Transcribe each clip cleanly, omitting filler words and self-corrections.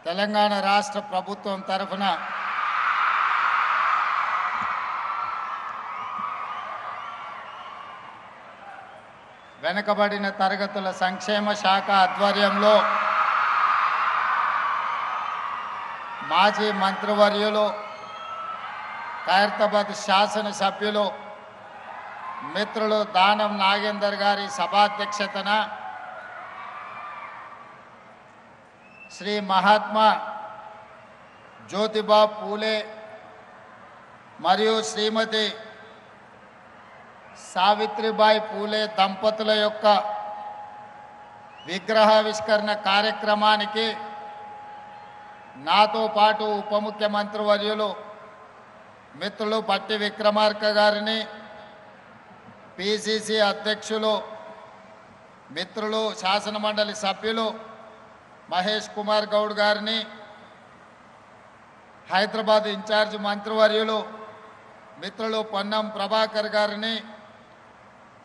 తెలంగాణ రాష్ట్ర ప్రభుత్వం తరఫున వెనుకబడిన తరగతుల సంక్షేమ శాఖ ఆధ్వర్యంలో మాజీ మంత్రివర్యులు ఖైరతాబాద్ శాసనసభ్యులు మిత్రులు దానం నాగేందర్ గారి సభాధ్యక్షతన శ్రీ మహాత్మా జ్యోతిబా పూలే మరియు శ్రీమతి సావిత్రిబాయి పూలే దంపతుల యొక్క విగ్రహావిష్కరణ కార్యక్రమానికి నాతో పాటు ఉప ముఖ్యమంత్రి వర్యులు మిత్రులు బట్టి విక్రమార్క గారిని, పిసిసి అధ్యక్షులు మిత్రులు శాసనమండలి సభ్యులు మహేష్ కుమార్ గౌడ్ గారిని, హైదరాబాద్ ఇన్ఛార్జ్ మంత్రివర్యులు మిత్రులు పొన్నం ప్రభాకర్ గారిని,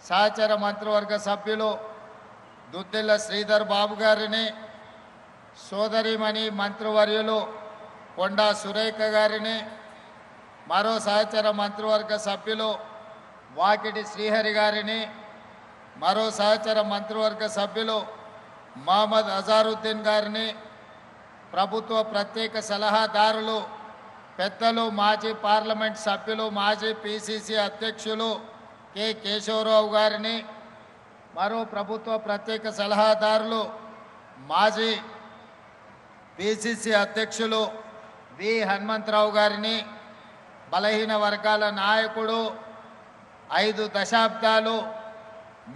సహచర మంత్రివర్గ సభ్యులు దుద్దిల్ల శ్రీధర్ బాబు గారిని, సోదరిమణి మంత్రివర్యులు కొండా సురేఖ గారిని, మరో సహచర మంత్రివర్గ సభ్యులు వాకిటి శ్రీహరి గారిని, మరో సహచర మంత్రివర్గ సభ్యులు మహమ్మద్ అజారుద్దీన్ గారిని, ప్రభుత్వ ప్రత్యేక సలహాదారులు పెద్దలు మాజీ పార్లమెంట్ సభ్యులు మాజీ పిసిసి అధ్యక్షులు కె కేశవరావు గారిని, మరో ప్రభుత్వ ప్రత్యేక సలహాదారులు మాజీ పిసిసి అధ్యక్షులు వి హనుమంతరావు గారిని, బలహీన వర్గాల నాయకుడు 5 దశాబ్దాలు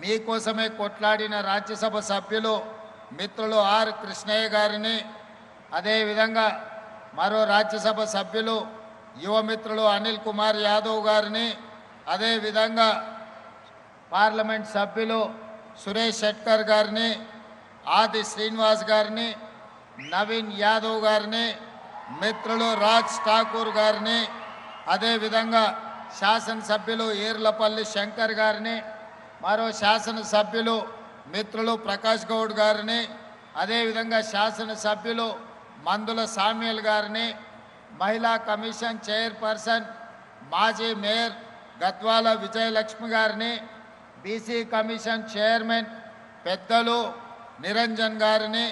మీకోసమే కొట్లాడిన రాజ్యసభ సభ్యులు మిత్రులు ఆర్ కృష్ణయ్య గారిని, అదేవిధంగా మరో రాజ్యసభ సభ్యులు యువమిత్రులు అనిల్ కుమార్ యాదవ్ గారిని, అదేవిధంగా పార్లమెంట్ సభ్యులు సురేష్ షెట్కర్ గారిని, ఆది శ్రీనివాస్ గారిని, నవీన్ యాదవ్ గారిని, మిత్రులు రాజ్ ఠాకూర్ గారిని, అదేవిధంగా శాసనసభ్యులు ఈర్లపల్లి శంకర్ గారిని, మరో శాసనసభ్యులు మిత్రులు ప్రకాష్ గౌడ్ గారిని, అదేవిధంగా శాసనసభ్యులు మందుల సామ్యుల్ గారిని, మహిళా కమిషన్ చైర్పర్సన్ మాజీ మేయర్ గద్వాల విజయలక్ష్మి గారిని, బీసీ కమిషన్ చైర్మన్ పెద్దలు నిరంజన్ గారిని,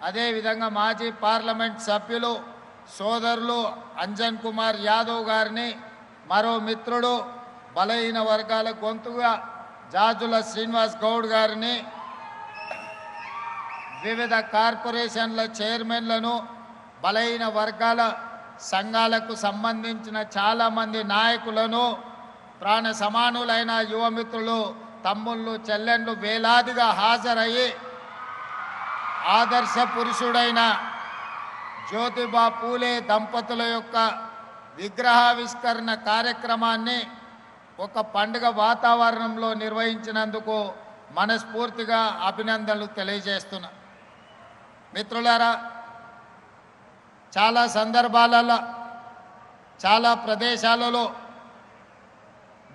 అదేవిధంగా మాజీ పార్లమెంట్ సభ్యులు సోదరులు అంజన్ కుమార్ యాదవ్ గారిని, మరో మిత్రుడు బలహీన వర్గాల గొంతుగా జాజుల శ్రీనివాస్ గౌడ్ గారిని, వివిధ కార్పొరేషన్ల చైర్మన్లను, బలహీన వర్గాల సంఘాలకు సంబంధించిన చాలామంది నాయకులను, ప్రాణ సమానులైన యువమిత్రులు తమ్ముళ్ళు చెల్లెండ్లు వేలాదిగా హాజరయ్యి ఆదర్శ పురుషుడైన జ్యోతిబా పూలే దంపతుల యొక్క విగ్రహావిష్కరణ కార్యక్రమాన్ని ఒక పండుగ వాతావరణంలో నిర్వహించినందుకు మనస్ఫూర్తిగా అభినందనలు తెలియజేస్తున్నా. మిత్రులారా, చాలా సందర్భాలలో చాలా ప్రదేశాలలో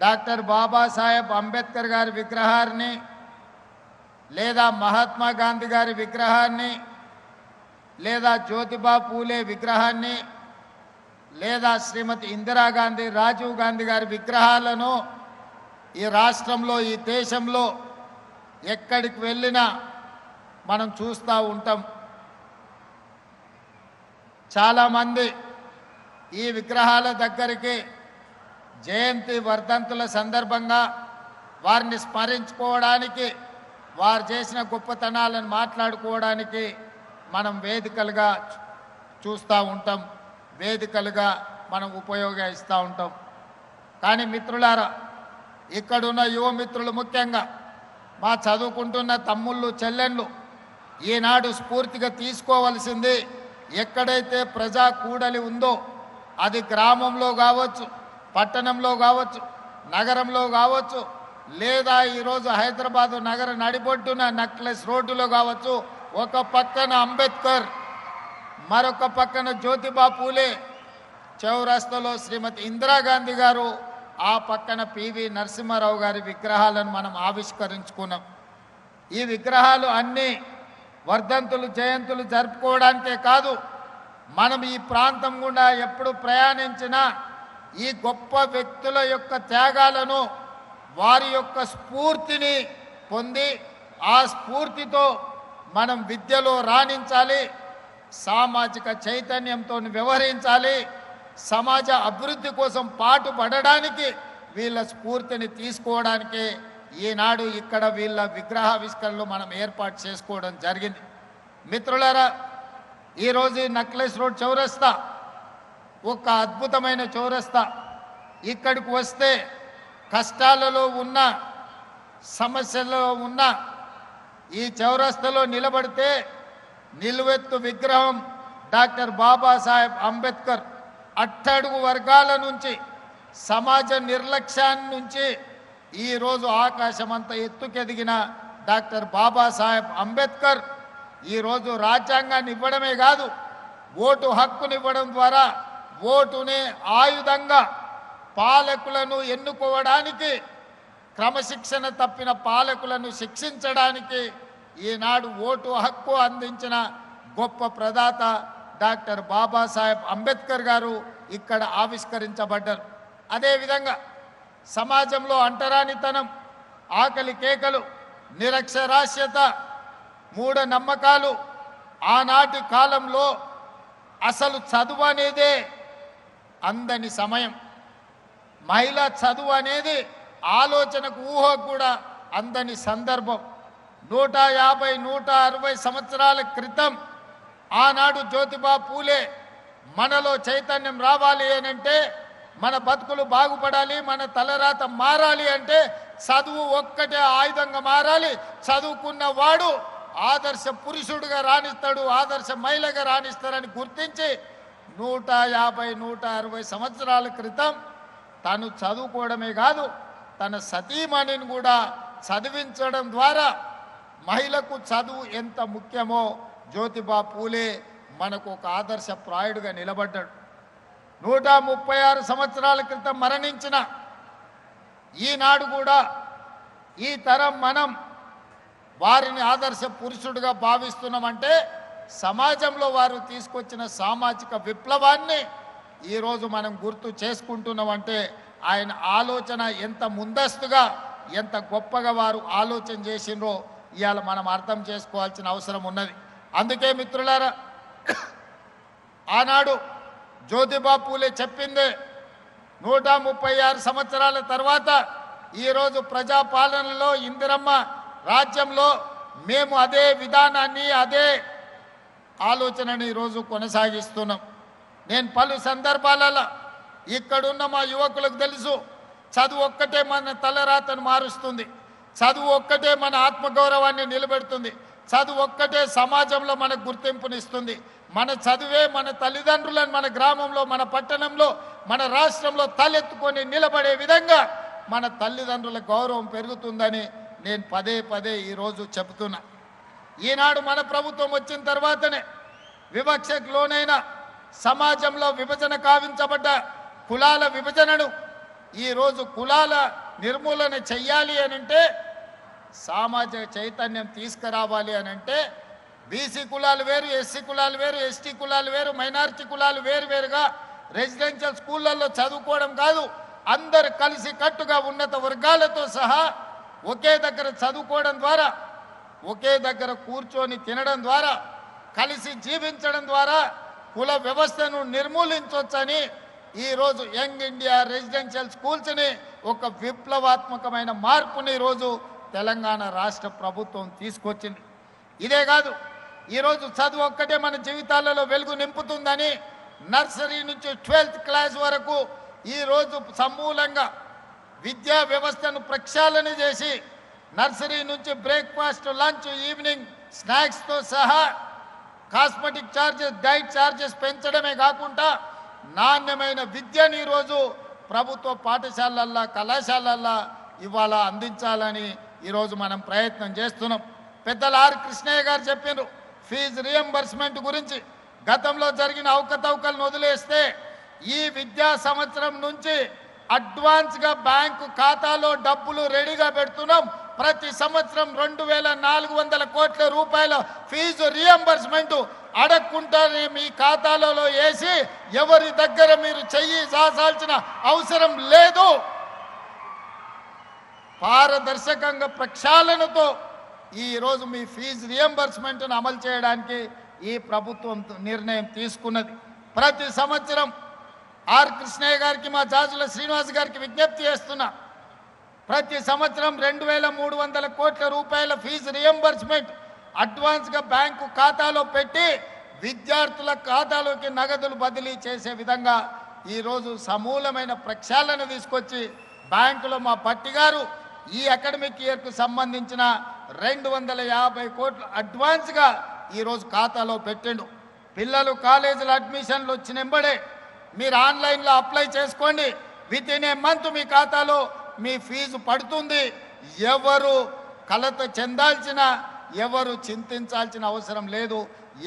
డాక్టర్ బాబాసాహెబ్ అంబేద్కర్ గారి విగ్రహాన్ని లేదా మహాత్మా గాంధీ గారి విగ్రహాన్ని లేదా జ్యోతిబా పూలే విగ్రహాన్ని లేదా శ్రీమతి ఇందిరాగాంధీ రాజీవ్ గాంధీ గారి విగ్రహాలను ఈ రాష్ట్రంలో ఈ దేశంలో ఎక్కడికి వెళ్ళినా మనం చూస్తూ ఉంటాం. చాలామంది ఈ విగ్రహాల దగ్గరికి జయంతి వర్ధంతుల సందర్భంగా వారిని స్మరించుకోవడానికి, వారు చేసిన గొప్పతనాలను మాట్లాడుకోవడానికి మనం వేదికలుగా చూస్తూ ఉంటాం, వేదికలుగా మనం ఉపయోగిస్తూ ఉంటాం. కానీ మిత్రులారా, ఇక్కడున్న యువ మిత్రులు ముఖ్యంగా మా చదువుకుంటున్న తమ్ముళ్ళు చెల్లెళ్ళు ఈనాడు స్ఫూర్తిగా తీసుకోవలసింది, ఎక్కడైతే ప్రజా కూడలి ఉందో అది గ్రామంలో కావచ్చు, పట్టణంలో కావచ్చు, నగరంలో కావచ్చు, లేదా ఈరోజు హైదరాబాదు నగర నడిబొడ్డున నక్లెస్ రోడ్డులో కావచ్చు, ఒక పక్కన అంబేద్కర్ మరొక పక్కన జ్యోతిబా పూలే, చౌరస్తాలో శ్రీమతి ఇందిరాగాంధీ గారు, ఆ పక్కన పివి నరసింహారావు గారి విగ్రహాలను మనం ఆవిష్కరించుకున్నాం. ఈ విగ్రహాలు అన్నీ వర్ధంతులు జయంతులు జరుపుకోవడానికే కాదు, మనం ఈ ప్రాంతం గుండా ఎప్పుడు ప్రయాణించినా ఈ గొప్ప వ్యక్తుల యొక్క త్యాగాలను వారి యొక్క స్ఫూర్తిని పొంది ఆ స్ఫూర్తితో మనం విద్యలో రాణించాలి, సామాజిక చైతన్యంతో వ్యవహరించాలి, సమాజ అభివృద్ధి కోసం పాటుపడడానికి వీళ్ళ స్ఫూర్తిని తీసుకోవడానికి ఈనాడు ఇక్కడ వీళ్ళ విగ్రహావిష్కరణలు మనం ఏర్పాటు చేసుకోవడం జరిగింది. మిత్రులారా, ఈరోజు నక్లెస్ రోడ్ చౌరస్తా ఒక అద్భుతమైన చౌరస్తా. ఇక్కడికి వస్తే కష్టాలలో ఉన్న, సమస్యలలో ఉన్న ఈ చౌరస్తాలో నిలబడితే నిలువెత్తు విగ్రహం డాక్టర్ బాబాసాహెబ్ అంబేద్కర్ అట్టడుగు వర్గాల నుంచి, సమాజ నిర్లక్ష్యాన్ని నుంచి ఈరోజు ఆకాశమంత ఎత్తుకెదిగిన డాక్టర్ బాబాసాహెబ్ అంబేద్కర్ ఈరోజు రాజ్యాంగాన్ని ఇవ్వడమే కాదు, ఓటు హక్కునివ్వడం ద్వారా ఓటునే ఆయుధంగా పాలకులను ఎన్నుకోవడానికి, క్రమశిక్షణ తప్పిన పాలకులను శిక్షించడానికి ఈనాడు ఓటు హక్కు అందించిన గొప్ప ప్రదాత డాక్టర్ బాబాసాహెబ్ అంబేద్కర్ గారు ఇక్కడ ఆవిష్కరించబడ్డారు. అదేవిధంగా సమాజంలో అంటరానితనం, ఆకలి కేకలు, నిరక్షరాస్యత, మూఢనమ్మకాలు, ఆనాటి కాలంలో అసలు చదువు అనేదే అందని సమయం, మహిళ చదువు అనేది ఆలోచనకు ఊహ కూడా అందని సందర్భం. 150-160 సంవత్సరాల క్రితం ఆనాడు జ్యోతిబా పూలే మనలో చైతన్యం రావాలి అనంటే, మన బతుకులు బాగుపడాలి, మన తలరాత మారాలి అంటే చదువు ఒక్కటే ఆయుధంగా మారాలి. చదువుకున్న వాడు ఆదర్శ పురుషుడుగా రాణిస్తాడు, ఆదర్శ మహిళగా రాణిస్తారని గుర్తించి 150-160 సంవత్సరాల క్రితం తను చదువుకోవడమే కాదు, తన సతీమణిని కూడా చదివించడం ద్వారా మహిళకు చదువు ఎంత ముఖ్యమో జ్యోతిబా పూలే మనకు ఒక ఆదర్శప్రాయుడుగా నిలబడ్డాడు. 136 సంవత్సరాల క్రితం మరణించిన ఈనాడు కూడా ఈ తరం మనం వారిని ఆదర్శ పురుషుడిగా భావిస్తున్నామంటే సమాజంలో వారు తీసుకొచ్చిన సామాజిక విప్లవాన్ని ఈరోజు మనం గుర్తు చేసుకుంటున్నామంటే ఆయన ఆలోచన ఎంత ముందస్తుగా, ఎంత గొప్పగా వారు ఆలోచన చేసిండ్రో ఇవాళ మనం అర్థం చేసుకోవాల్సిన అవసరం ఉన్నది. అందుకే మిత్రులారా, ఆనాడు జ్యోతిబా పూలే చెప్పిందే 136 సంవత్సరాల తర్వాత ఈరోజు ప్రజాపాలనలో, ఇందిరమ్మ రాజ్యంలో మేము అదే విధానాన్ని, అదే ఆలోచనని ఈరోజు కొనసాగిస్తున్నాం. నేను పలు సందర్భాలలో ఇక్కడున్న మా యువకులకు తెలుసు, చదువు ఒక్కటే మన తలరాతను మారుస్తుంది, చదువు ఒక్కటే మన ఆత్మగౌరవాన్ని నిలబెడుతుంది, చదువు ఒక్కటే సమాజంలో మనకు గుర్తింపునిస్తుంది. మన చదువే మన తల్లిదండ్రులను మన గ్రామంలో, మన పట్టణంలో, మన రాష్ట్రంలో తలెత్తుకొని నిలబడే విధంగా మన తల్లిదండ్రుల గౌరవం పెరుగుతుందని నేను పదే పదే ఈరోజు చెబుతున్నా. ఈనాడు మన ప్రభుత్వం వచ్చిన తర్వాతనే వివక్షకు లోనైన సమాజంలో విభజన కావించబడ్డ కులాల విభజనను ఈరోజు కులాల నిర్మూలన చెయ్యాలి అనంటే, సామాజిక చైతన్యం తీసుకురావాలి అనంటే బీసీ కులాలు వేరు, ఎస్సీ కులాలు వేరు, ఎస్టీ కులాలు వేరు, మైనారిటీ కులాలు వేరువేరుగా రెసిడెన్షియల్ స్కూళ్ళల్లో చదువుకోవడం కాదు, అందరు కలిసి కట్టుగా ఉన్నత వర్గాలతో సహా ఒకే దగ్గర చదువుకోవడం ద్వారా, ఒకే దగ్గర కూర్చొని తినడం ద్వారా, కలిసి జీవించడం ద్వారా కుల వ్యవస్థను నిర్మూలించవచ్చని ఈరోజు యంగ్ ఇండియా రెసిడెన్షియల్ స్కూల్స్ని ఒక విప్లవాత్మకమైన మార్పుని ఈరోజు తెలంగాణ రాష్ట్ర ప్రభుత్వం తీసుకొచ్చింది. ఇదే కాదు, ఈరోజు చదువు ఒక్కటే మన జీవితాలలో వెలుగు నింపుతుందని నర్సరీ నుంచి 12th క్లాస్ వరకు ఈరోజు సమూలంగా విద్యా వ్యవస్థను ప్రక్షాళన చేసి నర్సరీ నుంచి బ్రేక్ఫాస్ట్, లంచ్, ఈవినింగ్ స్నాక్స్తో సహా కాస్మెటిక్ ఛార్జెస్, డైట్ ఛార్జెస్ పెంచడమే కాకుండా నాణ్యమైన విద్యను ఈరోజు ప్రభుత్వ పాఠశాలల్లో, కళాశాలల్లో ఇవాళ అందించాలని ఈరోజు మనం ప్రయత్నం చేస్తున్నాం. పెద్దలు ఆర్ కృష్ణయ్య గారు చెప్పినారు ఫీజు రియంబర్స్మెంట్ గురించి. గతంలో జరిగిన అవకతవకలను వదిలేస్తే ఈ విద్యా సంవత్సరం నుంచి అడ్వాన్స్గా బ్యాంకు ఖాతాలో డబ్బులు రెడీగా పెడుతున్నాం. ప్రతి సంవత్సరం 2,400 కోట్ల రూపాయల ఫీజు రియంబర్స్మెంట్ అడగకుండానే మీ ఖాతాలలో వేసి ఎవరి దగ్గర మీరు చెయ్యి చాచాల్సిన అవసరం లేదు. పారదర్శకంగా ప్రక్షాళనతో ఈరోజు మీ ఫీజు రియంబర్స్మెంట్ను అమలు చేయడానికి ఈ ప్రభుత్వం నిర్ణయం తీసుకున్నది. ప్రతి సంవత్సరం ఆర్ కృష్ణయ్య గారికి, మా జాజుల శ్రీనివాస్ గారికి విజ్ఞప్తి చేస్తున్నా, ప్రతి సంవత్సరం 2300 కోట్ల రూపాయల ఫీజు రియంబర్స్మెంట్ అడ్వాన్స్గా బ్యాంకు ఖాతాలో పెట్టి విద్యార్థుల ఖాతాలోకి నగదులు బదిలీ చేసే విధంగా ఈరోజు సమూలమైన ప్రక్షాళన తీసుకొచ్చి బ్యాంకులో మా పట్టి గారు ఈ అకాడమిక్ ఇయర్కు సంబంధించిన 250 కోట్లు అడ్వాన్స్గా ఈరోజు ఖాతాలో పెట్టిండు. పిల్లలు కాలేజీల అడ్మిషన్లు వచ్చినెంబడే మీరు ఆన్లైన్లో అప్లై చేసుకోండి. విత్ ఇన్ ఏ మంత్ మీ ఖాతాలో మీ ఫీజు పడుతుంది. ఎవరు కలత చెందాల్సిన, ఎవరు చింతించాల్సిన అవసరం లేదు.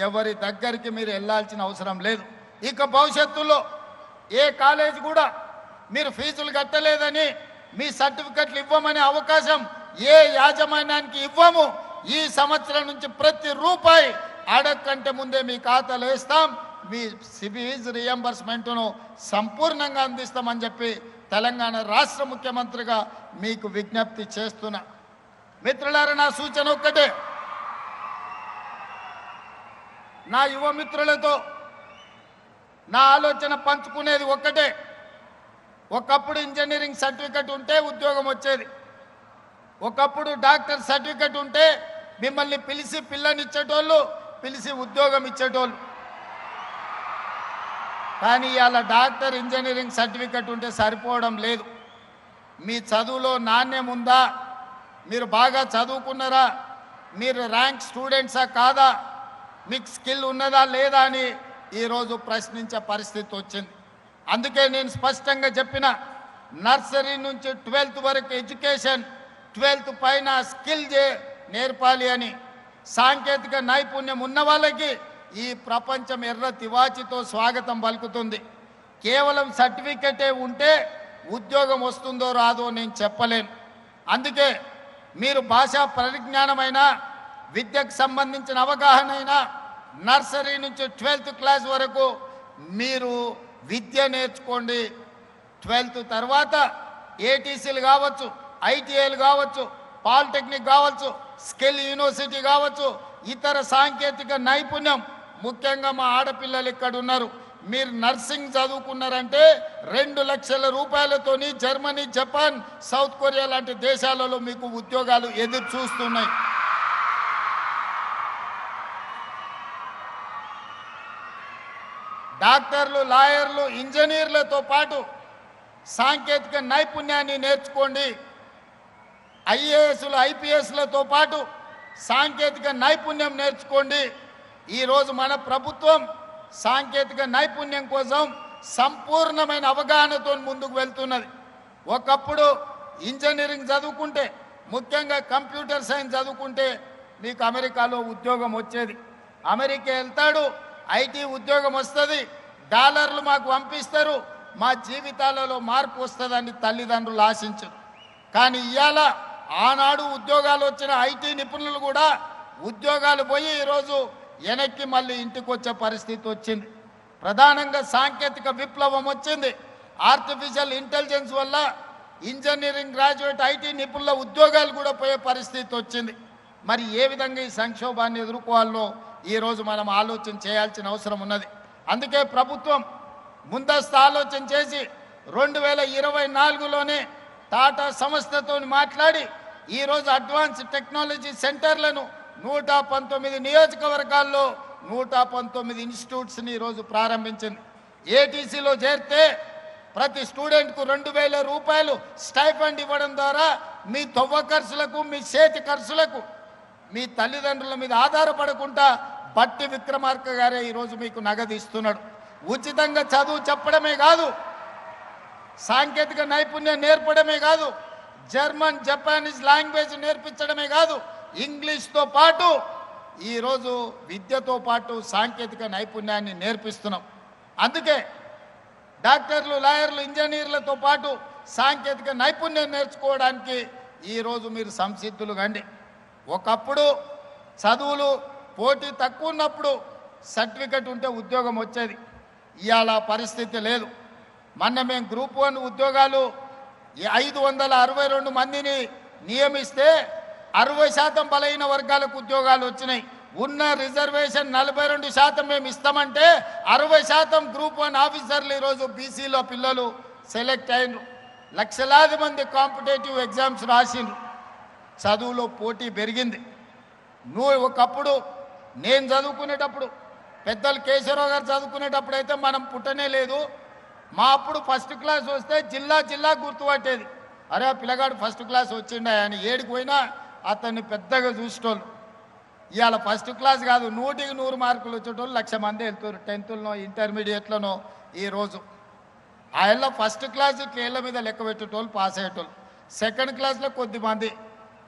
ఎవరి దగ్గరికి మీరు వెళ్ళాల్సిన అవసరం లేదు. ఇక భవిష్యత్తులో ఏ కాలేజీ కూడా మీరు ఫీజులు కట్టలేదని మీ సర్టిఫికెట్లు ఇవ్వమనే అవకాశం ఏ యాజమాన్యానికి ఇవ్వము. ఈ సంవత్సరం నుంచి ప్రతి రూపాయి అడగకంటే ముందే మీ ఖాతాలో వేస్తాం. మీ ఫీజు రియంబర్స్మెంట్ను సంపూర్ణంగా అందిస్తామని చెప్పి తెలంగాణ రాష్ట్ర ముఖ్యమంత్రిగా మీకు విజ్ఞప్తి చేస్తున్నా. మిత్రులారా, నా సూచన ఒక్కటే, నా యువ మిత్రులతో నా ఆలోచన పంచుకునేది ఒక్కటే. ఒకప్పుడు ఇంజనీరింగ్ సర్టిఫికెట్ ఉంటే ఉద్యోగం వచ్చేది. ఒకప్పుడు డాక్టర్ సర్టిఫికెట్ ఉంటే మిమ్మల్ని పిలిచి పిల్లనిచ్చేటోళ్ళు, పిలిచి ఉద్యోగం ఇచ్చేటోళ్ళు. కానీ ఇవాళ డాక్టర్, ఇంజనీరింగ్ సర్టిఫికెట్ ఉంటే సరిపోవడం లేదు. మీ చదువులో నాణ్యం ఉందా, మీరు బాగా చదువుకున్నారా, మీరు ర్యాంక్ స్టూడెంట్సా కాదా, మీకు స్కిల్ ఉన్నదా లేదా అని ఈరోజు ప్రశ్నించే పరిస్థితి వచ్చింది. అందుకే నేను స్పష్టంగా చెప్పిన, నర్సరీ నుంచి 12th వరకు ఎడ్యుకేషన్, 12th పైన స్కిల్ నేర్పాలి అని. సాంకేతిక నైపుణ్యం ఉన్న వాళ్ళకి ఈ ప్రపంచం ఎర్ర తివాచితో స్వాగతం పలుకుతుంది. కేవలం సర్టిఫికెటే ఉంటే ఉద్యోగం వస్తుందో రాదో నేను చెప్పలేను. అందుకే మీరు భాషా పరిజ్ఞానమైన, విద్యకు సంబంధించిన అవగాహన అయినా, నర్సరీ నుంచి 12th క్లాస్ వరకు మీరు విద్య నేర్చుకోండి. 12th తర్వాత ఏటీసీలు కావచ్చు, ఐటీఐలు కావచ్చు, పాలిటెక్నిక్ కావచ్చు, స్కిల్ యూనివర్సిటీ కావచ్చు, ఇతర సాంకేతిక నైపుణ్యం, ముఖ్యంగా మా ఆడపిల్లలు ఇక్కడ ఉన్నారు, మీరు నర్సింగ్ చదువుకున్నారంటే 2 లక్షల రూపాయలతోని జర్మనీ, జపాన్, సౌత్ కొరియా లాంటి దేశాలలో మీకు ఉద్యోగాలు ఎదురు చూస్తున్నాయి. డాక్టర్లు, లాయర్లు, ఇంజనీర్లతో పాటు సాంకేతిక నైపుణ్యాన్ని నేర్చుకోండి. ఐఏఎస్లు, ఐపీఎస్లతో పాటు సాంకేతిక నైపుణ్యం నేర్చుకోండి. ఈరోజు మన ప్రభుత్వం సాంకేతిక నైపుణ్యం కోసం సంపూర్ణమైన అవగాహనతో ముందుకు వెళ్తున్నది. ఒకప్పుడు ఇంజనీరింగ్ చదువుకుంటే, ముఖ్యంగా కంప్యూటర్ సైన్స్ చదువుకుంటే మీకు అమెరికాలో ఉద్యోగం వచ్చేది. అమెరికా వెళ్తాడు, ఐటీ ఉద్యోగం వస్తుంది, డాలర్లు మాకు పంపిస్తారు, మా జీవితాలలో మార్పు వస్తుందని తల్లిదండ్రులు ఆశించరు. కానీ ఇవాళ ఆనాడు ఉద్యోగాలు వచ్చిన ఐటీ నిపుణులు కూడా ఉద్యోగాలు పోయి ఈరోజు వెనక్కి మళ్ళీ ఇంటికి వచ్చే పరిస్థితి వచ్చింది. ప్రధానంగా సాంకేతిక విప్లవం వచ్చింది. ఆర్టిఫిషియల్ ఇంటెలిజెన్స్ వల్ల ఇంజనీరింగ్ గ్రాడ్యుయేట్ ఐటీ నిపుణుల ఉద్యోగాలు కూడా పోయే పరిస్థితి వచ్చింది. మరి ఏ విధంగా ఈ సంక్షోభాన్ని ఎదుర్కోవాలో ఈరోజు మనం ఆలోచన చేయాల్సిన అవసరం ఉన్నది. అందుకే ప్రభుత్వం ముందస్తు ఆలోచన చేసి 2024లోనే టాటా సంస్థతో మాట్లాడి ఈరోజు అడ్వాన్స్ టెక్నాలజీ సెంటర్లను 119 నియోజకవర్గాల్లో 119 ఇన్స్టిట్యూట్స్ని ఈరోజు ప్రారంభించింది. ఏటీసీలో చేరితే ప్రతి స్టూడెంట్కు 2000 రూపాయలు స్టైఫండ్ ఇవ్వడం ద్వారా మీ తొవ్వ ఖర్చులకు, మీ చేతి ఖర్చులకు, మీ తల్లిదండ్రుల మీద ఆధారపడకుండా బట్టి విక్రమార్క గారే ఈరోజు మీకు నగదు ఇస్తున్నాడు. ఉచితంగా చదువు చెప్పడమే కాదు, సాంకేతిక నైపుణ్యం నేర్పడమే కాదు, జర్మన్, జపానీస్ లాంగ్వేజ్ నేర్పించడమే కాదు, ఇంగ్లీష్తో పాటు ఈరోజు విద్యతో పాటు సాంకేతిక నైపుణ్యాన్ని నేర్పిస్తున్నాం. అందుకే డాక్టర్లు, లాయర్లు, ఇంజనీర్లతో పాటు సాంకేతిక నైపుణ్యం నేర్చుకోవడానికి ఈరోజు మీరు సంసిద్ధులు కండి. ఒకప్పుడు చదువులు పోటీ తక్కువ ఉన్నప్పుడు సర్టిఫికెట్ ఉంటే ఉద్యోగం వచ్చేది. ఇవాళ పరిస్థితి లేదు. మొన్న మేము గ్రూప్ 1 ఉద్యోగాలు 562 మందిని నియమిస్తే 60% బలహీన వర్గాలకు ఉద్యోగాలు వచ్చినాయి. ఉన్న రిజర్వేషన్ 42% మేము ఇస్తామంటే 60% గ్రూప్ 1 ఆఫీసర్లు ఈరోజు బీసీలో పిల్లలు సెలెక్ట్ అయినరు. లక్షలాది మంది కాంపిటేటివ్ ఎగ్జామ్స్ రాసిండ్రు. చదువులో పోటీ పెరిగింది. ఒకప్పుడు నేను చదువుకునేటప్పుడు, పెద్దలు కేశవరావు గారు చదువుకునేటప్పుడు అయితే మనం పుట్టనే లేదు. మా అప్పుడు ఫస్ట్ క్లాస్ వస్తే జిల్లా గుర్తుపట్టేది. అరే ఆ పిల్లగాడు ఫస్ట్ క్లాస్ వచ్చిండా అని. ఏడికి పోయినా అతన్ని పెద్దగా చూసేటోళ్ళు. ఇవాళ ఫస్ట్ క్లాస్ కాదు, 100కి 100 మార్కులు వచ్చేటోళ్ళు 1,00,000 మంది వెళ్తారు. 10థ్లోనో ఇంటర్మీడియట్లోనో. ఈరోజు ఆయన ఫస్ట్ క్లాస్ ఇట్లా మీద లెక్క పెట్టేటోళ్ళు పాస్ అయ్యేటోళ్ళు. సెకండ్ క్లాస్లో కొద్దిమంది.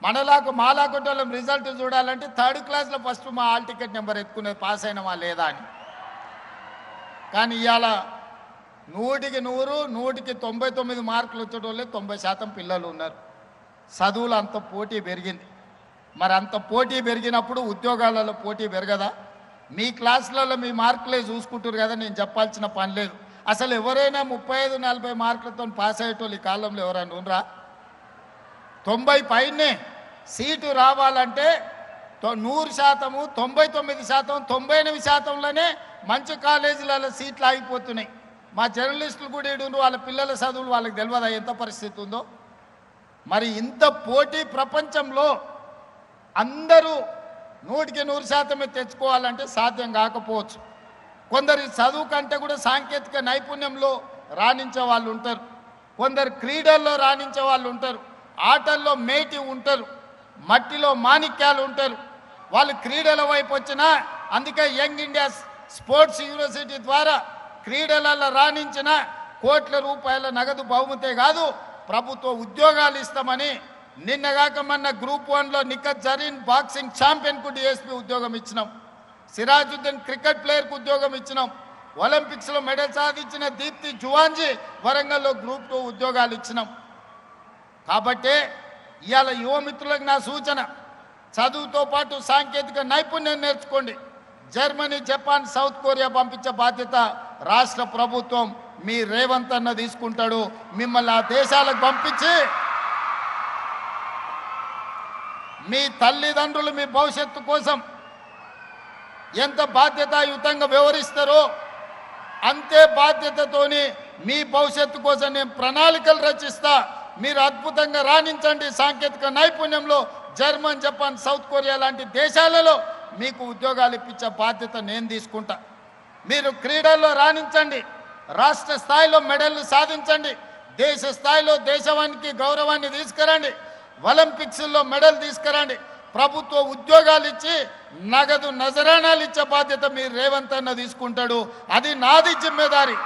మాలాకొట్టోళ్ళం రిజల్ట్ చూడాలంటే 3rd క్లాస్లో ఫస్ట్ మా హాల్ టికెట్ నెంబర్ ఎత్తుకునేది పాస్ అయినమా లేదా అని. కానీ ఇవాళ 100కి 100, 100కి 99 మార్కులు వచ్చేటోళ్ళే 90% పిల్లలు ఉన్నారు. చదువులు అంత పోటీ పెరిగింది. మరి అంత పోటీ పెరిగినప్పుడు ఉద్యోగాలలో పోటీ పెరగదా? మీ క్లాసులలో మీ మార్కులే చూసుకుంటారు కదా, నేను చెప్పాల్సిన పని లేదు. అసలు ఎవరైనా 35-40 మార్కులతో పాస్ అయ్యేటోళ్ళు ఈ కాలంలో ఎవరైనా ఉండరా? 90 పైనే సీటు రావాలంటే 100%, 99%, 98%లోనే మంచి కాలేజీలలో సీట్లు ఆగిపోతున్నాయి. మా జర్నలిస్టులు కూడా ఇడుండ్రు, వాళ్ళ పిల్లల చదువులు వాళ్ళకి తెలియదా ఎంత పరిస్థితి ఉందో? మరి ఇంత పోటీ ప్రపంచంలో అందరూ 100కి 100% తెచ్చుకోవాలంటే సాధ్యం కాకపోవచ్చు. కొందరు చదువు కంటే కూడా సాంకేతిక నైపుణ్యంలో రాణించే వాళ్ళు ఉంటారు. కొందరు క్రీడల్లో రాణించే వాళ్ళు ఉంటారు. ఆటల్లో మేటి ఉంటారు. మట్టిలో మాణిక్యాలు ఉంటారు. వాళ్ళు క్రీడల వైపు వచ్చినా, అందుకే యంగ్ ఇండియా స్పోర్ట్స్ యూనివర్సిటీ ద్వారా క్రీడలలో రాణించిన కోట్ల రూపాయల నగదు బహుమతే కాదు, ప్రభుత్వ ఉద్యోగాలు ఇస్తామని నిన్నగాక మొన్న గ్రూప్ 1లో నిఖత్ జరీన్ బాక్సింగ్ ఛాంపియన్కు డిఎస్పీ ఉద్యోగం ఇచ్చినాం. సిరాజుద్దీన్ క్రికెట్ ప్లేయర్కు ఉద్యోగం ఇచ్చినాం. ఒలింపిక్స్లో మెడల్ సాధించిన దీప్తి జువాంజీ వరంగల్లో గ్రూప్ 2 ఉద్యోగాలు ఇచ్చినాం. కాబట్టి ఇవాళ యువమిత్రులకు నా సూచన, చదువుతో పాటు సాంకేతిక నైపుణ్యం నేర్చుకోండి. జర్మనీ, జపాన్, సౌత్ కొరియా పంపించే బాధ్యత రాష్ట్ర ప్రభుత్వం మీ రేవంత్ అన్న తీసుకుంటాడు. మిమ్మల్ని ఆ దేశాలకు పంపించి మీ తల్లిదండ్రులు మీ భవిష్యత్తు కోసం ఎంత బాధ్యతాయుతంగా వ్యవహరిస్తారో అంతే బాధ్యతతోని మీ భవిష్యత్తు కోసం నేను ప్రణాళికలు రచిస్తా. మీరు అద్భుతంగా రాణించండి. సాంకేతిక నైపుణ్యంలో జర్మన్, జపాన్, సౌత్ కొరియా లాంటి దేశాలలో మీకు ఉద్యోగాలు ఇప్పించే బాధ్యత నేను తీసుకుంటా. మీరు క్రీడల్లో రాణించండి. రాష్ట్ర స్థాయిలో మెడల్లు సాధించండి. దేశ స్థాయిలో దేశానికి గౌరవాన్ని తీసుకురండి. ఒలింపిక్స్లో మెడల్ తీసుకురండి. ప్రభుత్వ ఉద్యోగాలు ఇచ్చి నగదు నజరానాలు ఇచ్చే బాధ్యత మీరు రేవంత్ అన్న తీసుకుంటాడు. అది నాది జిమ్మేదారి.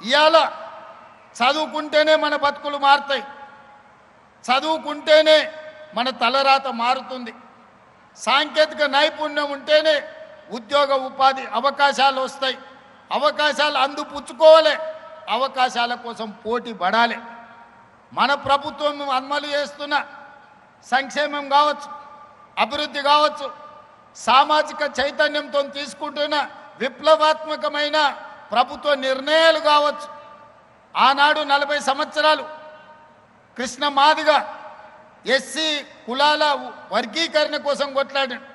ఇవాళ చదువుకుంటేనే మన బతుకులు మారుతాయి. చదువుకుంటేనే మన తలరాత మారుతుంది. సాంకేతిక నైపుణ్యం ఉంటేనే ఉద్యోగ ఉపాధి అవకాశాలు వస్తాయి. అవకాశాలు అందిపుచ్చుకోవాలి. అవకాశాల కోసం పోటీ పడాలి. మన ప్రభుత్వం అమలు చేస్తున్న సంక్షేమం కావచ్చు, అభివృద్ధి కావచ్చు, సామాజిక చైతన్యంతో తీసుకుంటున్న విప్లవాత్మకమైన ప్రభుత్వ నిర్ణయాలు కావచ్చు. ఆనాడు 40 సంవత్సరాలు కృష్ణ మాదిగ ఎస్సీ కులాల వర్గీకరణ కోసం కొట్లాడాడు.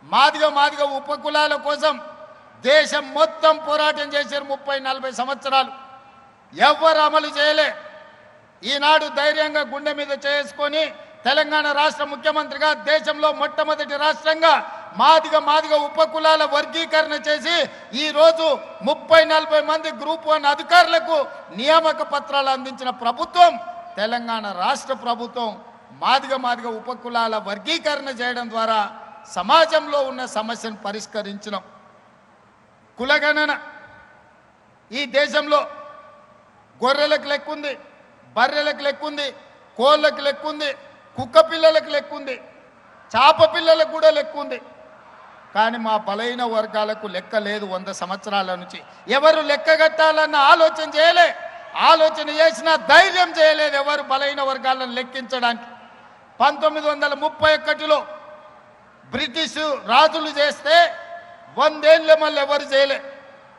మాదిగ ఉపకులాల కోసం దేశం మొత్తం పోరాటం చేశారు. 30-40 సంవత్సరాలు ఎవ్వరు అమలు చేయలే. ఈనాడు ధైర్యంగా గుండె మీద చేసుకొని తెలంగాణ రాష్ట్ర ముఖ్యమంత్రిగా దేశంలో మొట్టమొదటి రాష్ట్రంగా మాదిగ ఉపకులాల వర్గీకరణ చేసి ఈరోజు 30-40 మంది గ్రూప్ 1 అధికారులకు నియామక పత్రాలు అందించిన ప్రభుత్వం తెలంగాణ రాష్ట్ర ప్రభుత్వం. మాదిగ ఉపకులాల వర్గీకరణ చేయడం ద్వారా సమాజంలో ఉన్న సమస్యను పరిష్కరించడం. కులగణన ఈ దేశంలో గొర్రెలకు లెక్కుంది, బర్రెలకు లెక్కుంది, కోళ్ళకు లెక్కుంది, కుక్క పిల్లలకు లెక్కుంది, చాప పిల్లలకు కూడా లెక్కుంది. కానీ మా బలైన వర్గాలకు లెక్క లేదు. 100 సంవత్సరాల నుంచి ఎవరు లెక్క కట్టాలన్న ఆలోచన చేయలే. ఆలోచన చేసిన ధైర్యం చేయలేదు ఎవరు బలైన వర్గాలను లెక్కించడానికి. 1931లో బ్రిటిష్ రాజులు చేస్తే 100 ఏళ్ళే మళ్ళీ ఎవరు చేయలే.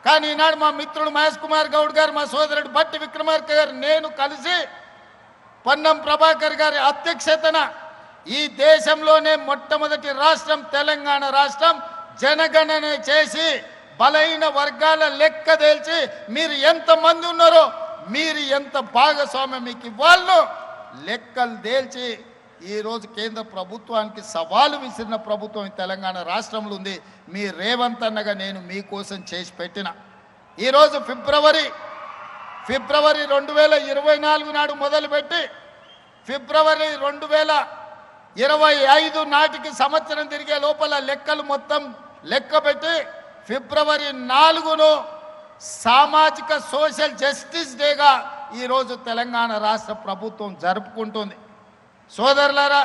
కానీ ఈనాడు మా మిత్రుడు మహేష్ కుమార్ గౌడ్ గారు, మా సోదరుడు బట్టి విక్రమార్క గారు, నేను కలిసి పొన్నం ప్రభాకర్ గారి అధ్యక్షతన ఈ దేశంలోనే మొట్టమొదటి రాష్ట్రం తెలంగాణ రాష్ట్రం జనగణన చేసి బలహీన వర్గాల లెక్క తేల్చి మీరు ఎంతమంది ఉన్నారో, మీరు ఎంత భాగస్వామ్యం మీకు ఇవ్వాలో లెక్కలు తేల్చి ఈరోజు కేంద్ర ప్రభుత్వానికి సవాలు విసిరిన ప్రభుత్వం ఈ తెలంగాణ రాష్ట్రంలో ఉంది. మీ రేవంత్ అన్నగా నేను మీకోసం చేసి పెట్టిన ఈరోజు ఫిబ్రవరి 2024 నాడు మొదలుపెట్టి ఫిబ్రవరి 2025 నాటికి సంవత్సరం తిరిగే లోపల లెక్కలు మొత్తం లెక్క పెట్టి ఫిబ్రవరి 4ను సామాజిక సోషల్ జస్టిస్ డేగా ఈరోజు తెలంగాణ రాష్ట్ర ప్రభుత్వం జరుపుకుంటుంది. సోదరులారా,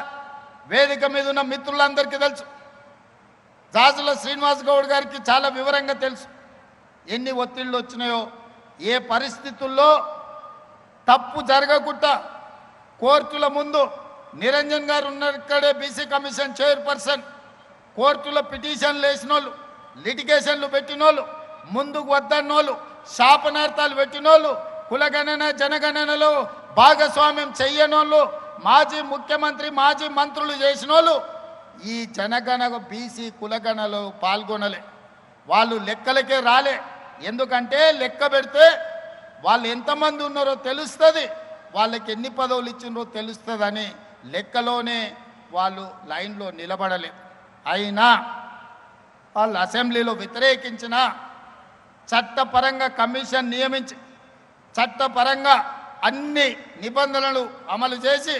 వేదిక మీద ఉన్న మిత్రులందరికీ తెలుసు, జాజుల శ్రీనివాస్ గౌడ్ గారికి చాలా వివరంగా తెలుసు ఎన్ని ఒత్తిళ్ళు వచ్చినాయో, ఏ పరిస్థితుల్లో తప్పు జరగకుండా కోర్టుల ముందు నిరంజన్ గారు ఉన్నారు, ఇక్కడే బీసీ కమిషన్ చైర్పర్సన్, కోర్టులో పిటిషన్లు వేసినోళ్ళు, లిటిగేషన్లు పెట్టినోళ్ళు, ముందుకు వద్దన్నోళ్ళు, శాపనార్థాలు పెట్టినోళ్ళు, కులగణన జనగణనలో భాగస్వామ్యం చెయ్యనోళ్ళు, మాజీ ముఖ్యమంత్రి మాజీ మంత్రులు చేసినోళ్ళు ఈ జనగణ బీసీ కులగణలో పాల్గొనలే. వాళ్ళు లెక్కలకే రాలే. ఎందుకంటే లెక్క పెడితే వాళ్ళు ఎంతమంది ఉన్నారో తెలుస్తుంది, వాళ్ళకి ఎన్ని పదవులు ఇచ్చినారో తెలుస్తుందని లెక్కలోనే వాళ్ళు లైన్లో నిలబడలే. అయినా వాళ్ళు అసెంబ్లీలో వ్యతిరేకించిన చట్టపరంగా కమిషన్ నియమించి చట్టపరంగా అన్ని నిబంధనలు అమలు చేసి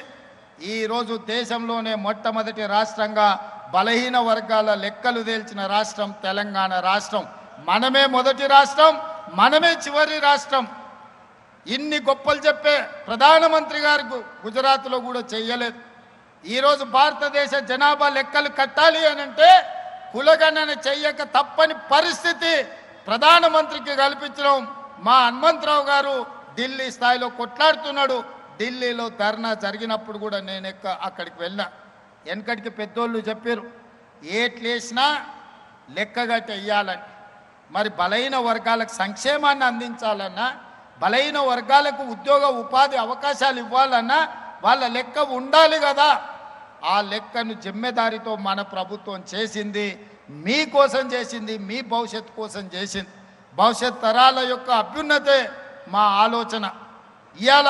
ఈరోజు దేశంలోనే మొట్టమొదటి రాష్ట్రంగా బలహీన వర్గాల లెక్కలు తేల్చిన రాష్ట్రం తెలంగాణ రాష్ట్రం. మనమే మొదటి రాష్ట్రం, మనమే చివరి రాష్ట్రం. ఇన్ని గొప్పలు చెప్పే ప్రధానమంత్రి గారు గుజరాత్లో కూడా చెయ్యలేదు. ఈరోజు భారతదేశ జనాభా లెక్కలు కట్టాలి అనంటే కులగణన చెయ్యక తప్పని పరిస్థితి ప్రధానమంత్రికి కల్పించడం. మా హనుమంతరావు గారు ఢిల్లీ స్థాయిలో కొట్లాడుతున్నాడు. ఢిల్లీలో ధర్నా జరిగినప్పుడు కూడా నేను అక్కడికి వెళ్ళినా. వెనకటికి పెద్దోళ్ళు చెప్పారు ఏట్లేసినా లెక్కగట్టి వెయ్యాలని. మరి బలహీన వర్గాలకు సంక్షేమాన్ని అందించాలన్నా, బలహీన వర్గాలకు ఉద్యోగ ఉపాధి అవకాశాలు ఇవ్వాలన్నా వాళ్ళ లెక్క ఉండాలి కదా. ఆ లెక్కను జిమ్మెదారితో మన ప్రభుత్వం చేసింది, మీకోసం చేసింది, మీ భవిష్యత్తు కోసం చేసింది. భవిష్యత్ తరాల యొక్క అభ్యున్నతే మా ఆలోచన. ఇవాళ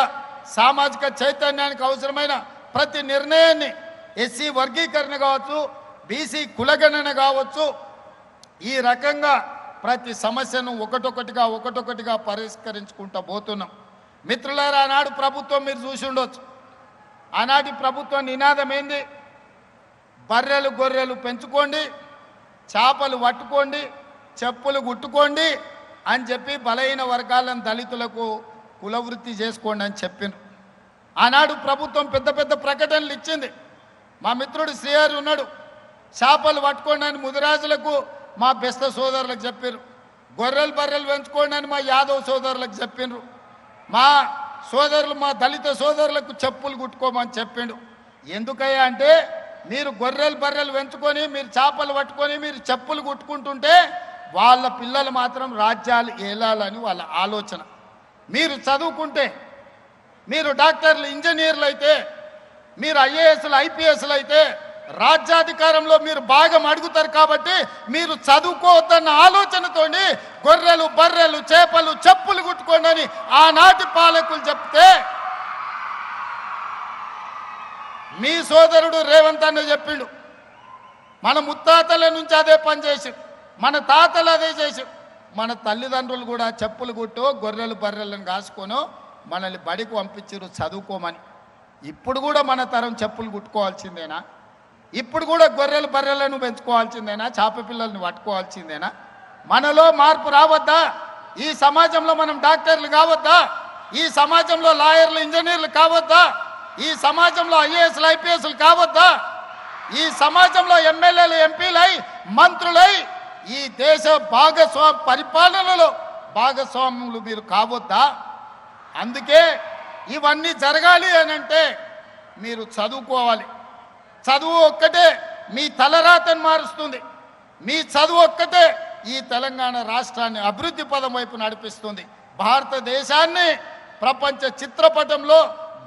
సామాజిక చైతన్యానికి అవసరమైన ప్రతి నిర్ణయాన్ని ఎస్సీ వర్గీకరణ కావచ్చు, బీసీ కులగణన కావచ్చు, ఈ రకంగా ప్రతి సమస్యను ఒకటొకటిగా పరిష్కరించుకుంటూ పోతున్నాం. మిత్రులారా, ఆనాడు ప్రభుత్వం మీరు చూసి ఉండొచ్చు. ఆనాటి ప్రభుత్వం నినాదం ఏంది? బర్రెలు గొర్రెలు పెంచుకోండి, చేపలు పట్టుకోండి, చెప్పులు గుట్టుకోండి అని చెప్పి బలహీన వర్గాలను దళితులకు కులవృత్తి చేసుకోండి అని చెప్పిండ్రు. ఆనాడు ప్రభుత్వం పెద్ద పెద్ద ప్రకటనలు ఇచ్చింది. మా మిత్రుడు శ్రీహరి ఉన్నాడు, చేపలు పట్టుకోండి అని ముదిరాజులకు మా బెస్త సోదరులకు చెప్పారు. గొర్రెలు బర్రెలు పెంచుకోండి అని మా యాదవ్ సోదరులకు చెప్పిండ్రు. మా సోదరులు మా దళిత సోదరులకు చెప్పులు కుట్టుకోమని చెప్పిండు. ఎందుకయ్యా అంటే మీరు గొర్రెలు బర్రెలు పెంచుకొని, మీరు చేపలు పట్టుకొని, మీరు చెప్పులు కుట్టుకుంటుంటే వాళ్ళ పిల్లలు మాత్రం రాజ్యాలు ఏలాలని వాళ్ళ ఆలోచన. మీరు చదువుకుంటే, మీరు డాక్టర్లు ఇంజనీర్లు అయితే, మీరు ఐఏఎస్లు ఐపీఎస్లు అయితే రాజ్యాధికారంలో మీరు భాగం అడుగుతారు. కాబట్టి మీరు చదువుకోవద్దన్న ఆలోచనతోని గొర్రెలు బర్రెలు చేపలు చెప్పులు కుట్టుకోండి అని ఆనాటి పాలకులు చెప్తే మీ సోదరుడు రేవంత్ అన్న చెప్పిండు. మన ముత్తాతల నుంచి అదే పని చేసి, మన తాతలు అదే చేసి, మన తల్లిదండ్రులు కూడా చెప్పులు కుట్టో గొర్రెలు బర్రెలను కాసుకోనో మనల్ని బడికి పంపించారు చదువుకోమని. ఇప్పుడు కూడా మన తరం చెప్పులు కుట్టుకోవాల్సిందేనా? ఇప్పుడు కూడా గొర్రెలు బర్రెలను పెంచుకోవాల్సిందేనా? చేప పిల్లల్ని పట్టుకోవాల్సిందేనా? మనలో మార్పు రావద్దా? ఈ సమాజంలో మనం డాక్టర్లు కావద్దా? ఈ సమాజంలో లాయర్లు ఇంజనీర్లు కావద్దా? ఈ సమాజంలో ఐఏఎస్లు ఐపీఎస్లు కావద్దా? ఈ సమాజంలో ఎమ్మెల్యేలు ఎంపీలై మంత్రులై ఈ దేశ పరిపాలనలో భాగస్వాములు మీరు కావద్దా? అందుకే ఇవన్నీ జరగాలి అని అంటే మీరు చదువుకోవాలి. చదువు ఒక్కటే మీ తలరాతను మారుస్తుంది. మీ చదువు ఒక్కటే ఈ తెలంగాణ రాష్ట్రాన్ని అభివృద్ధి పదం వైపు నడిపిస్తుంది. భారతదేశాన్ని ప్రపంచ చిత్రపటంలో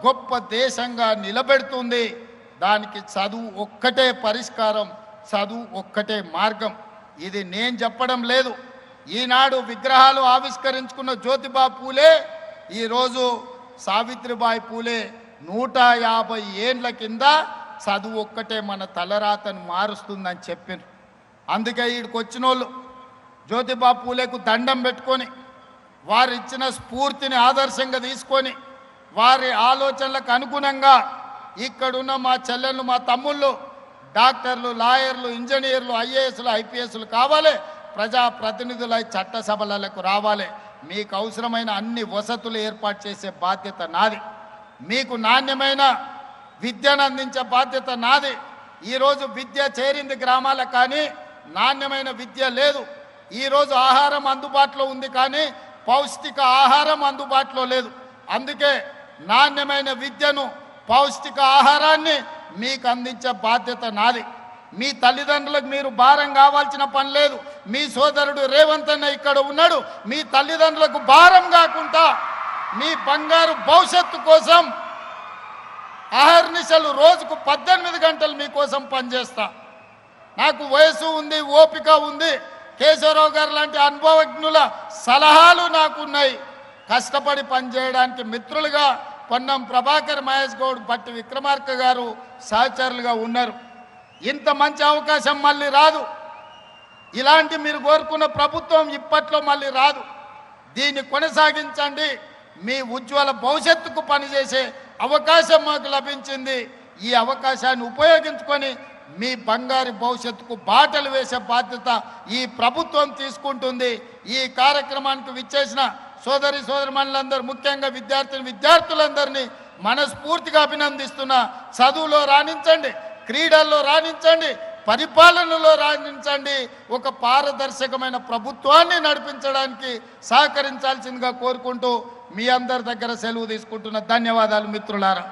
గొప్ప దేశంగా నిలబెడుతుంది. దానికి చదువు ఒక్కటే పరిష్కారం, చదువు ఒక్కటే మార్గం. ఇది నేను చెప్పడం లేదు. ఈనాడు విగ్రహాలు ఆవిష్కరించుకున్న జ్యోతిబా పూలే ఈరోజు సావిత్రిబాయి పూలే 150 ఏండ్ల కింద చదువు ఒక్కటే మన తలరాతను మారుస్తుందని చెప్పారు. అందుకే ఈడికి వచ్చిన వాళ్ళు జ్యోతిబా పూలేకు దండం పెట్టుకొని వారు ఇచ్చిన స్ఫూర్తిని ఆదర్శంగా తీసుకొని వారి ఆలోచనలకు అనుగుణంగా ఇక్కడున్న మా చెల్లెళ్ళు మా తమ్ముళ్ళు డాక్టర్లు, లాయర్లు, ఇంజనీర్లు, ఐఏఎస్లు, ఐపీఎస్లు కావాలి, ప్రజాప్రతినిధులై చట్టసభలకు రావాలి. మీకు అవసరమైన అన్ని వసతులు ఏర్పాటు చేసే బాధ్యత నాది. మీకు నాణ్యమైన విద్యను అందించే బాధ్యత నాది. ఈరోజు విద్య చేరింది గ్రామాలకు, కానీ నాణ్యమైన విద్య లేదు. ఈరోజు ఆహారం అందుబాటులో ఉంది, కానీ పౌష్టిక ఆహారం అందుబాటులో లేదు. అందుకే నాణ్యమైన విద్యను, పౌష్టిక ఆహారాన్ని మీకు అందించే బాధ్యత నాది. మీ తల్లిదండ్రులకు మీరు భారం కావాల్సిన పని లేదు. మీ సోదరుడు రేవంత్ అన్న ఇక్కడ ఉన్నాడు. మీ తల్లిదండ్రులకు భారం కాకుండా మీ బంగారు భవిష్యత్తు కోసం అహర్నిశలు రోజుకు 18 గంటలు మీకోసం పనిచేస్తా. నాకు వయసు ఉంది, ఓపిక ఉంది. కేశవరావు గారు లాంటి అనుభవజ్ఞుల సలహాలు నాకున్నాయి. కష్టపడి పనిచేయడానికి మిత్రులుగా పొన్నం ప్రభాకర్, మహేష్ గౌడ్, బట్టి విక్రమార్క గారు సహచరులుగా ఉన్నారు. ఇంత మంచి అవకాశం మళ్ళీ రాదు. ఇలాంటి మీరు కోరుకున్న ప్రభుత్వం ఇప్పట్లో మళ్ళీ రాదు. దీన్ని కొనసాగించండి. మీ ఉజ్వల భవిష్యత్తుకు పనిచేసే అవకాశం మాకు లభించింది. ఈ అవకాశాన్ని ఉపయోగించుకొని మీ బంగారు భవిష్యత్తుకు బాటలు వేసే బాధ్యత ఈ ప్రభుత్వం తీసుకుంటుంది. ఈ కార్యక్రమానికి విచ్చేసిన సోదరిమణులందరూ, ముఖ్యంగా విద్యార్థులందరినీ మనస్ఫూర్తిగా అభినందిస్తున్నా. చదువులో రాణించండి, క్రీడల్లో రాణించండి, పరిపాలనలో రాణించండి. ఒక పారదర్శకమైన ప్రభుత్వాన్ని నడిపించడానికి సహకరించాల్సిందిగా కోరుకుంటూ మీ అందరి దగ్గర సెలవు తీసుకుంటున్న. ధన్యవాదాలు మిత్రులారా.